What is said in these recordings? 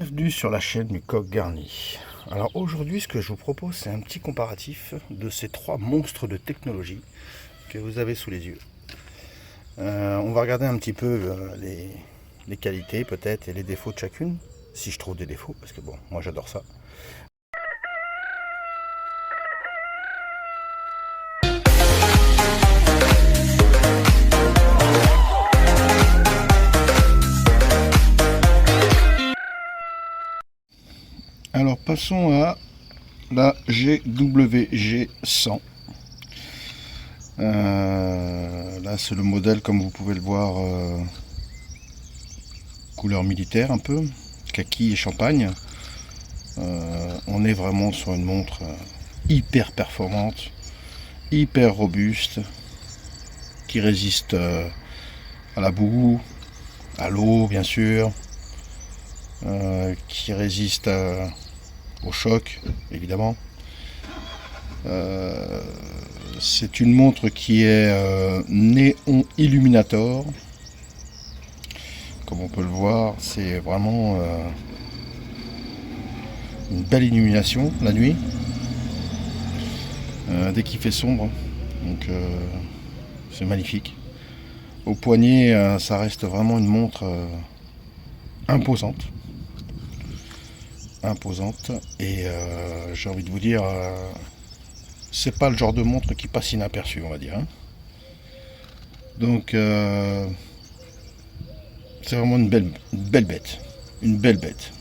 Bienvenue sur la chaîne du Coq Garni. Alors aujourd'hui, ce que je vous propose, c'est un petit comparatif de ces trois monstres de technologie que vous avez sous les yeux. On va regarder un petit peu les qualités peut-être et les défauts de chacune, si je trouve des défauts, parce que bon, moi j'adore ça. Alors passons à la GWG100. Là c'est le modèle, comme vous pouvez le voir, couleur militaire un peu, kaki et champagne. On est vraiment sur une montre hyper performante, hyper robuste, qui résiste à la boue, à l'eau bien sûr, qui résiste au choc évidemment. C'est une montre qui est néon illuminator. Comme on peut le voir, c'est vraiment une belle illumination la nuit, dès qu'il fait sombre. Donc c'est magnifique. Au poignet, ça reste vraiment une montre imposante. Et j'ai envie de vous dire, c'est pas le genre de montre qui passe inaperçu, on va dire. Donc c'est vraiment une belle bête. Une belle bête.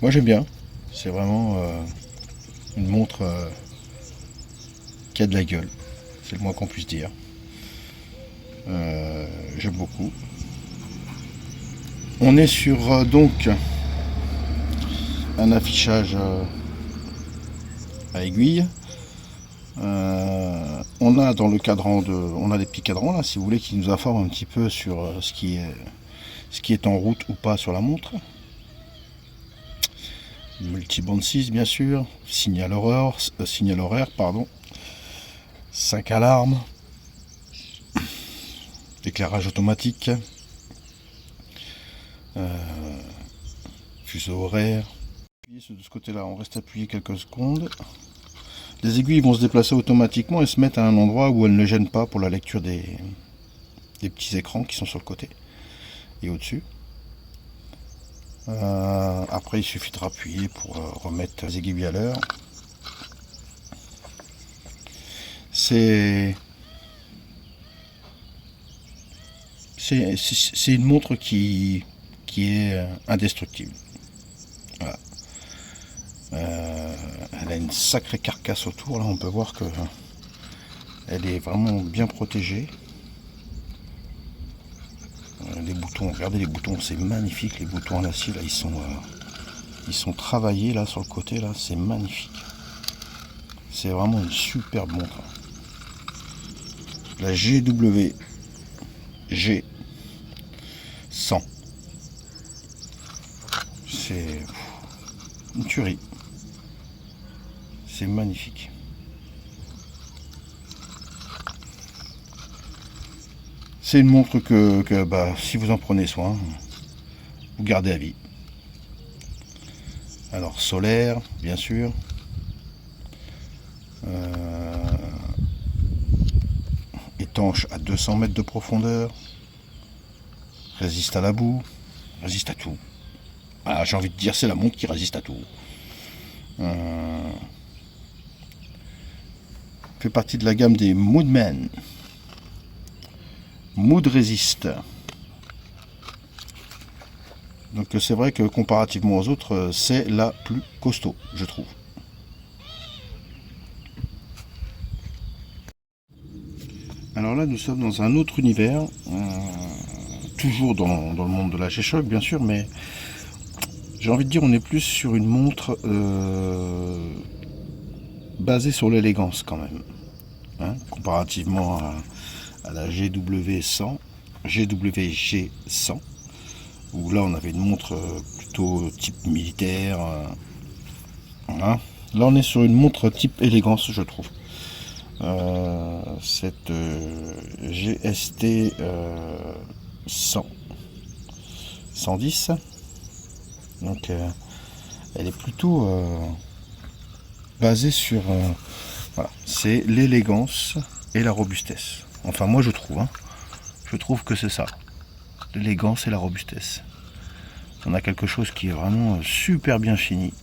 Moi j'aime bien. C'est vraiment une montre qui a de la gueule. C'est le moins qu'on puisse dire. J'aime beaucoup. On est sur donc un affichage à aiguille. On a dans le cadran on a des petits cadrans là, si vous voulez, qui nous informent un petit peu sur ce qui est en route ou pas sur la montre. Multiband 6 bien sûr, signal horaire, pardon, 5 alarmes, éclairage automatique, fuseau horaire. De ce côté-là, on reste appuyé quelques secondes. Les aiguilles vont se déplacer automatiquement et se mettre à un endroit où elles ne gênent pas pour la lecture des petits écrans qui sont sur le côté et au-dessus. Après, il suffit de rappuyer pour remettre les aiguilles à l'heure. C'est une montre qui est indestructible. Voilà. Elle a une sacrée carcasse autour. Là, on peut voir que elle est vraiment bien protégée. Les boutons, regardez les boutons, c'est magnifique. Les boutons en acier là, ils sont travaillés là sur le côté là, c'est magnifique. C'est vraiment une superbe montre. La GWG 100. C'est une tuerie. C'est magnifique. C'est une montre que si vous en prenez soin, vous gardez à vie. Alors solaire, bien sûr. Étanche à 200 mètres de profondeur. Résiste à la boue. Résiste à tout. Ah, j'ai envie de dire, c'est la montre qui résiste à tout. Fait partie de la gamme des Moodman. Mood Resist. Donc c'est vrai que comparativement aux autres, c'est la plus costaud, je trouve. Alors là, nous sommes dans un autre univers, toujours dans le monde de la G-Shock, bien sûr, mais j'ai envie de dire, on est plus sur une montre basée sur l'élégance quand même, comparativement à la GW100, GWG100, où là on avait une montre plutôt type militaire. Voilà. Là on est sur une montre type élégance, je trouve. Cette GST 100 110. Donc elle est plutôt basée sur voilà, c'est l'élégance et la robustesse. Enfin moi je trouve, hein. Je trouve que c'est ça, l'élégance et la robustesse. On a quelque chose qui est vraiment super bien fini,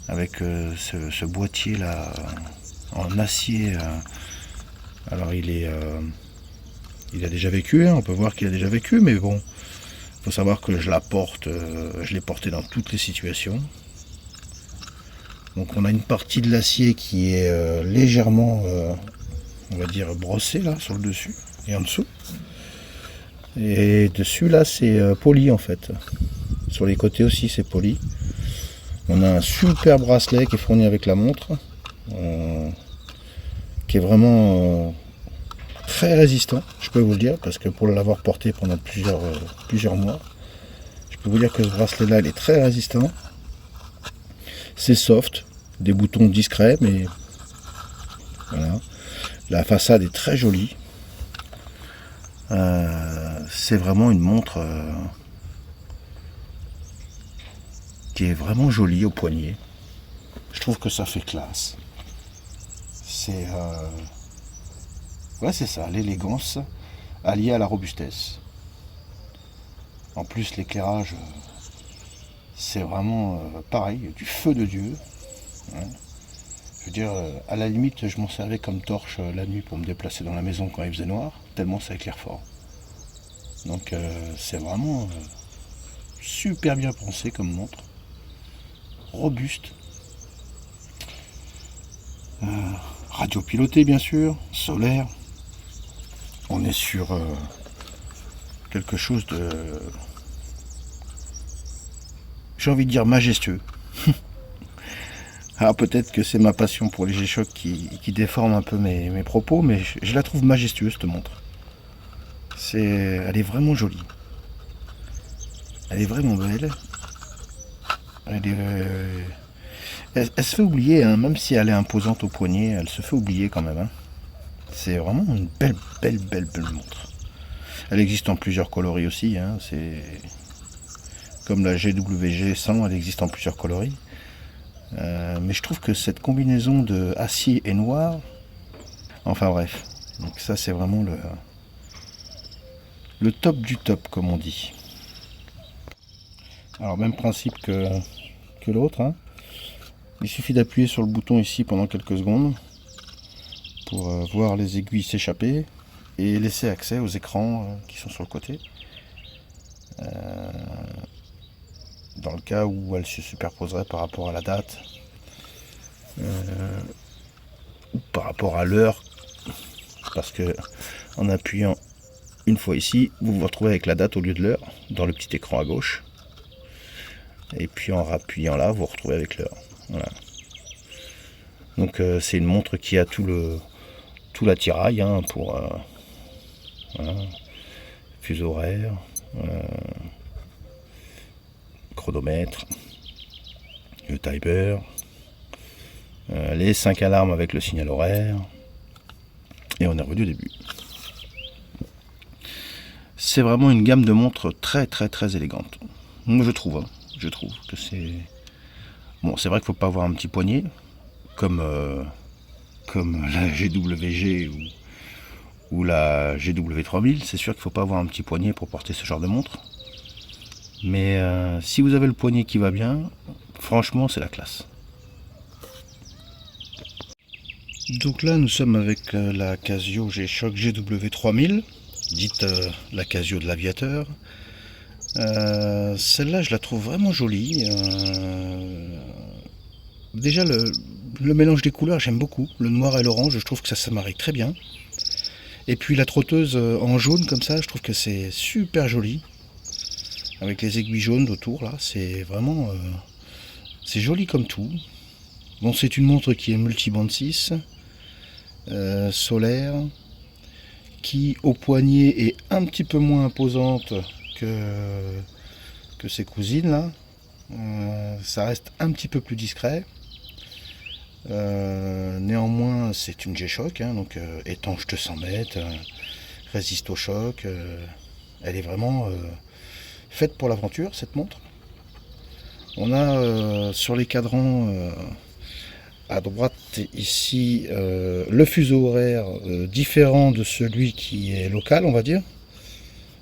avec ce boîtier là en acier. Alors il a déjà vécu, hein, on peut voir qu'il a déjà vécu, mais bon, il faut savoir que je l'ai porté dans toutes les situations. Donc on a une partie de l'acier qui est légèrement, on va dire, brossée là sur le dessus et en dessous. Et dessus là c'est poli en fait. Sur les côtés aussi c'est poli. On a un super bracelet qui est fourni avec la montre, qui est vraiment très résistant, je peux vous le dire, parce que pour l'avoir porté pendant plusieurs mois, je peux vous dire que ce bracelet là il est très résistant. C'est soft, des boutons discrets, mais voilà. La façade est très jolie. C'est vraiment une montre qui est vraiment jolie au poignet. Je trouve que ça fait classe. C'est ouais, c'est ça, l'élégance alliée à la robustesse. En plus, l'éclairage, c'est vraiment pareil, du feu de Dieu. Hein. Je veux dire, à la limite, je m'en servais comme torche la nuit pour me déplacer dans la maison quand il faisait noir, tellement ça éclaire fort. Donc c'est vraiment super bien pensé comme montre, robuste, radio pilotée bien sûr, solaire. On est sur quelque chose de, j'ai envie de dire, majestueux. Alors peut-être que c'est ma passion pour les G-Shock qui déforme un peu mes propos, mais je la trouve majestueuse cette montre. Elle est vraiment jolie. Elle est vraiment belle. Elle se fait oublier, hein, même si elle est imposante au poignet, elle se fait oublier quand même. Hein. C'est vraiment une belle montre. Elle existe en plusieurs coloris aussi. Hein, c'est comme la GWG 100, elle existe en plusieurs coloris. Mais je trouve que cette combinaison de acier et noir, enfin bref, donc ça c'est vraiment le top du top comme on dit. Alors même principe que l'autre, hein. Il suffit d'appuyer sur le bouton ici pendant quelques secondes pour voir les aiguilles s'échapper et laisser accès aux écrans qui sont sur le côté. Dans le cas où elle se superposerait par rapport à la date ou par rapport à l'heure, parce que en appuyant une fois ici, vous vous retrouvez avec la date au lieu de l'heure dans le petit écran à gauche, et puis en rappuyant là, vous vous retrouvez avec l'heure. Voilà. Donc c'est une montre qui a tout l'attirail hein, pour voilà, fuseau horaire, chronomètre, le timer, les 5 alarmes avec le signal horaire, et on est revenu au début. C'est vraiment une gamme de montres très élégante. Moi je trouve que c'est... Bon, c'est vrai qu'il ne faut pas avoir un petit poignet, comme la GWG ou la GW3000. C'est sûr qu'il ne faut pas avoir un petit poignet pour porter ce genre de montre. Mais si vous avez le poignet qui va bien, franchement c'est la classe. Donc là nous sommes avec la Casio G-Shock GW3000, dite la Casio de l'aviateur. Celle-là je la trouve vraiment jolie. Déjà le mélange des couleurs j'aime beaucoup. Le noir et l'orange, je trouve que ça se marie très bien. Et puis la trotteuse en jaune comme ça, je trouve que c'est super joli. Avec les aiguilles jaunes autour là, c'est vraiment c'est joli comme tout. Bon, c'est une montre qui est multibande 6, solaire, qui au poignet est un petit peu moins imposante que ses cousines là. Ça reste un petit peu plus discret. Néanmoins c'est une G-Shock, hein, donc étanche de 100 mètres, résiste au choc. Elle est vraiment faite pour l'aventure, cette montre. On a sur les cadrans à droite ici le fuseau horaire différent de celui qui est local, on va dire.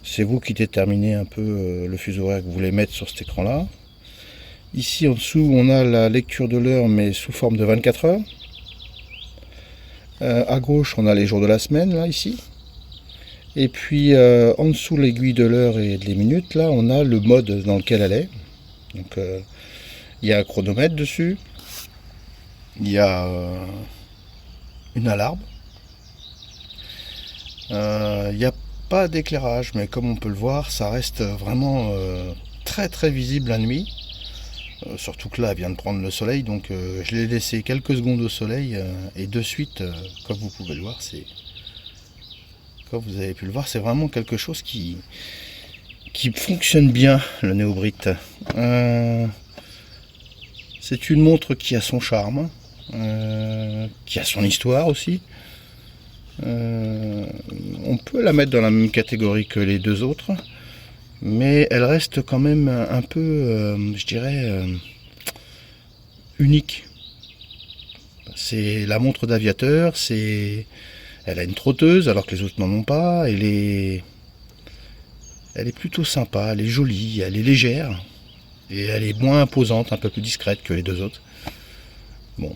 C'est vous qui déterminez un peu le fuseau horaire que vous voulez mettre sur cet écran là. Ici en dessous on a la lecture de l'heure mais sous forme de 24 heures. À gauche on a les jours de la semaine là ici. Et puis en dessous l'aiguille de l'heure et des minutes là on a le mode dans lequel elle est. Donc il y a un chronomètre dessus. Il y a une alarme. Il n'y a pas d'éclairage, mais comme on peut le voir, ça reste vraiment très très visible la nuit. Surtout que là, elle vient de prendre le soleil, donc je l'ai laissé quelques secondes au soleil et de suite, comme vous pouvez le voir, comme vous avez pu le voir, c'est vraiment quelque chose qui fonctionne bien, le Néobrit. C'est une montre qui a son charme. Qui a son histoire aussi. On peut la mettre dans la même catégorie que les deux autres, mais elle reste quand même un peu, je dirais, unique. C'est la montre d'aviateur, elle a une trotteuse alors que les autres n'en ont pas. Elle est plutôt sympa, elle est jolie, elle est légère et elle est moins imposante, un peu plus discrète que les deux autres. Bon.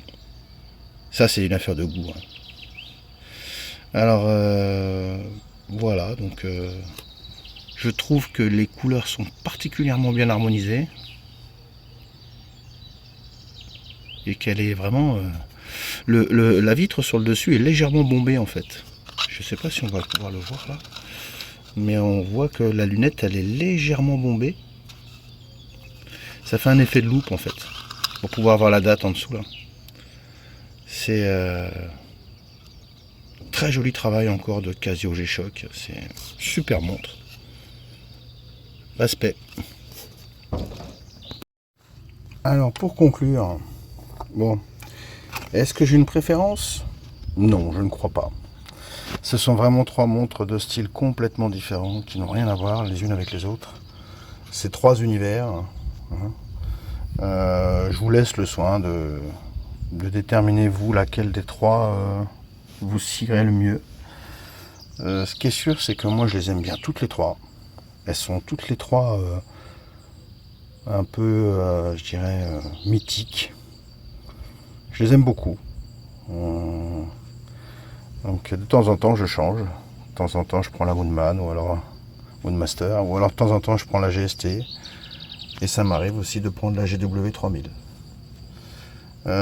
Ça, c'est une affaire de goût. Alors, voilà, donc je trouve que les couleurs sont particulièrement bien harmonisées. Et qu'elle est vraiment... la vitre sur le dessus est légèrement bombée, en fait. Je ne sais pas si on va pouvoir le voir, là. Mais on voit que la lunette, elle est légèrement bombée. Ça fait un effet de loupe, en fait. Pour pouvoir voir la date en dessous, là. C'est très joli travail encore de Casio G-Shock, c'est super montre. Respect. Alors pour conclure, bon, est-ce que j'ai une préférence? Non, je ne crois pas. Ce sont vraiment trois montres de style complètement différents qui n'ont rien à voir les unes avec les autres. C'est trois univers. Je vous laisse le soin de déterminer vous laquelle des trois vous scierait le mieux. Ce qui est sûr, c'est que moi je les aime bien toutes les trois. Elles sont toutes les trois un peu, je dirais, mythiques. Je les aime beaucoup. Donc de temps en temps je change. De temps en temps je prends la Moonman ou alors Moonmaster, ou alors de temps en temps je prends la GST. Et ça m'arrive aussi de prendre la GW3000.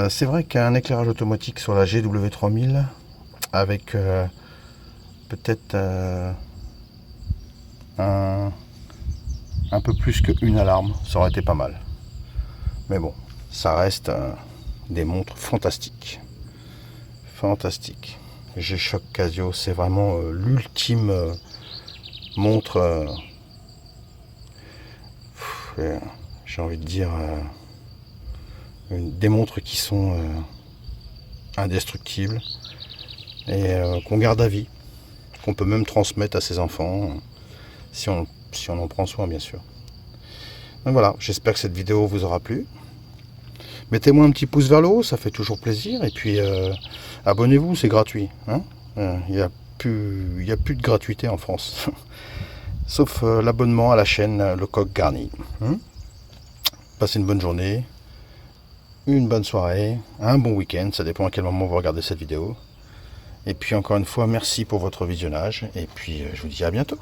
C'est vrai qu'un éclairage automatique sur la GW3000 avec peut-être un peu plus qu'une alarme, ça aurait été pas mal. Mais bon, ça reste des montres fantastiques. Fantastiques. G-Shock Casio, c'est vraiment l'ultime montre. J'ai envie de dire des montres qui sont indestructibles et qu'on garde à vie, qu'on peut même transmettre à ses enfants si on en prend soin, bien sûr. Donc voilà, j'espère que cette vidéo vous aura plu. Mettez-moi un petit pouce vers le haut, ça fait toujours plaisir. Et puis abonnez-vous, c'est gratuit. Il n'y a plus de gratuité en France. Sauf l'abonnement à la chaîne Le Coq Garni. Passez une bonne journée, une bonne soirée, un bon week-end, ça dépend à quel moment vous regardez cette vidéo. Et puis encore une fois, merci pour votre visionnage, et puis je vous dis à bientôt.